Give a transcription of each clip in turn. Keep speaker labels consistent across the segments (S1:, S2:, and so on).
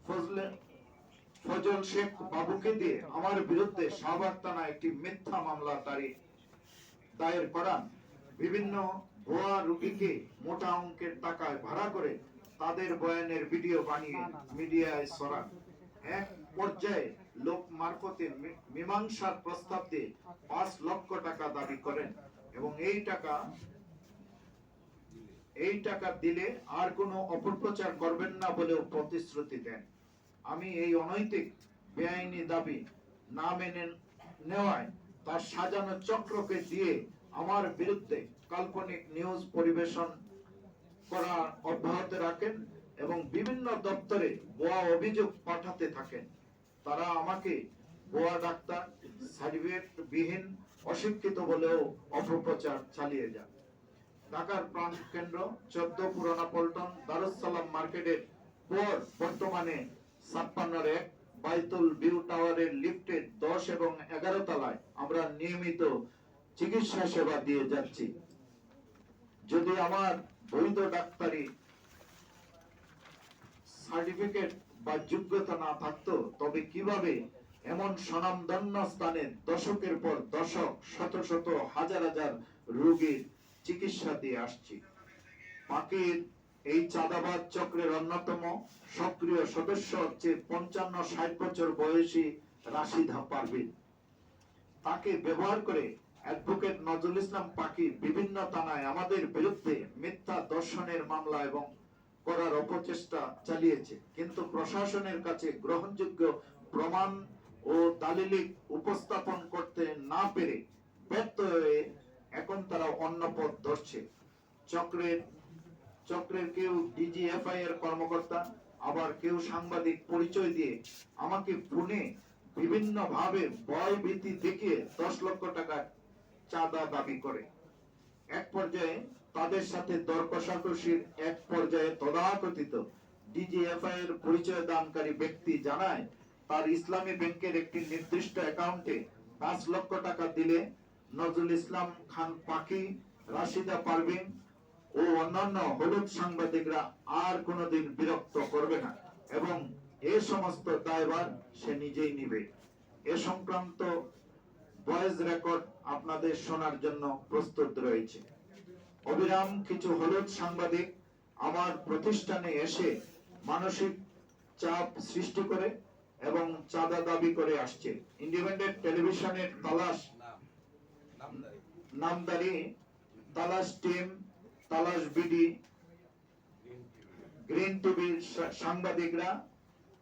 S1: করে ফজল শেখ বাবুকে দিয়ে আমার বিরুদ্ধে শাহবাগ থানায় একটি মিথ্যা মামলা দায়ের করান, বিভিন্ন ভুয়া রোগীকে মোটা অঙ্কের টাকায় ভাড়া করে তাদের বয়ানের ভিডিও বানিয়ে মিডিয়ায় ছড়ান। এক পর্যায়ে লোক মারফতে মীমাংসার প্রস্তাব দিয়ে 5 লক্ষ টাকা দাবি করেন এবং এই টাকা দিলে আর কোনো অপপ্রচার করবেন না বলেও প্রতিশ্রুতি দেন। আমি এই অনৈতিক বেআইনি দাবি না মেনে নেওয়ায় তার সাজানো চক্রকে দিয়ে আমার বিরুদ্ধে কাল্পনিক নিউজ পরিবেশন করা অব্যাহত রাখেন এবং বিভিন্ন দপ্তরে ভুয়া অভিযোগ পাঠাতে থাকেন। তারা আমাকে ভুয়া ডাক্তার, সার্টিফিকেট বিহীন, অশিক্ষিত বলেও অপপ্রচার চালিয়ে যান। ঢাকার প্রাণ কেন্দ্র 14 পুরানা পল্টন দারুস সালাম মার্কেটের পর বর্তমানে 56 বাইতুল ভিউ টাওয়ারের লিফটে 10 এবং 11 তলায় আমরা নিয়মিত চিকিৎসা সেবা দিয়ে যাচ্ছি। যদি আমার বৈধ ডাক্তারি সার্টিফিকেট বা যোগ্যতা না থাকতো তবে কিভাবে এমন স্বনামধন্য স্থানে দশকের পর দশক, শত শত, হাজার হাজার রোগীর চিকিৎসা দিয়ে আসছি। পাকির এই চাঁদাবাজ চক্রের অন্যতম সক্রিয় সদস্য হচ্ছে 55-60 বছর বয়সী রাশিদা পারভিন। তাকে ব্যবহার করে অ্যাডভোকেট নজরুল ইসলাম পাকি বিভিন্ন থানায় আমাদের বিরুদ্ধে মিথ্যা দর্শনের মামলা এবং করার অপচেষ্টা চালিয়েছে, কিন্তু প্রশাসনের কাছে গ্রহণযোগ্য প্রমাণ ও দালিলিক উপস্থাপন করতে না পেরে ব্যর্থ হয়ে এখন তারা অন্য পথ ধরছে। চক্রের কেউ ডিজিএফআই এর কর্মকর্তা, আবার কেউ সাংবাদিক পরিচয় দিয়ে আমাকে ফোনে বিভিন্ন ভাবে ভয় ভীতি দেখিয়ে 10 লক্ষ টাকা চাঁদা দাবি করে। এক পর্যায়ে তাদের সাথে দর কষাকষির এক পর্যায়ে তদাকথিত ডিজিএফআই এর পরিচয় দানকারী ব্যক্তি জানায় তার ইসলামী ব্যাংকের একটি নির্দিষ্ট অ্যাকাউন্টে 5 লক্ষ টাকা দিলে নজরুল ইসলাম খান পাকি, রাশিদা পারভিন ও অন্যান্য হলুদ সাংবাদিকরা আর কোনোদিন বিরক্ত করবে না এবং এ সমস্ত দায়ভার সে নিজেই নিবে। এ সংক্রান্ত ভয়েস রেকর্ড আপনাদের শোনার জন্য প্রস্তুত রয়েছে। অবিরাম কিছু হলুদ সাংবাদিক আমার প্রতিষ্ঠানে এসে মানসিক চাপ সৃষ্টি করে এবং চাঁদা দাবি করে আসছে। ইন্ডিপেন্ডেন্ট টেলিভিশনের নামদারি, তালাশ টিম, তালাশ বিডি, গ্রিন টিভির সাংবাদিকরা,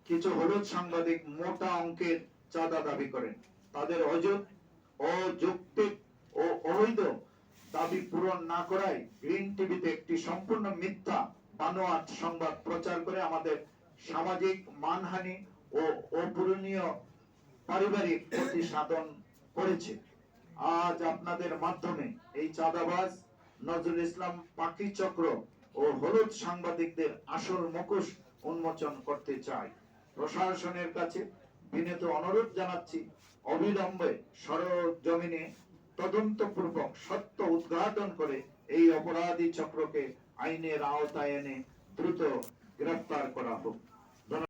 S1: কিছু হলুদ সাংবাদিক মোটা অঙ্কের চাঁদা দাবি করেন। তাদের অযৌক্তিক ও অবৈধ দাবি পূরণ না করায় গ্রিন টিভিতে একটি সম্পূর্ণ মিথ্যা বানোয়াট সংবাদ প্রচার করে আমাদের সামাজিক মানহানি ও অপূরণীয় পারিবারিক ক্ষতি সাধন করেছে। আজ আপনাদের মাধ্যমে এই চাঁদাবাজ নজরুল ইসলাম পাকি চক্র ও হলুদ সাংবাদিকদের আসল মুখোশ উন্মোচন করতে চাই। প্রশাসনের কাছে বিনীত অনুরোধ জানাচ্ছি, অবিলম্বে সরজমিনে তদন্তপূর্বক সত্য উদ্ঘাটন করে এই অপরাধী চক্রকে আইনের আওতায় এনে দ্রুত গ্রেফতার করা হোক।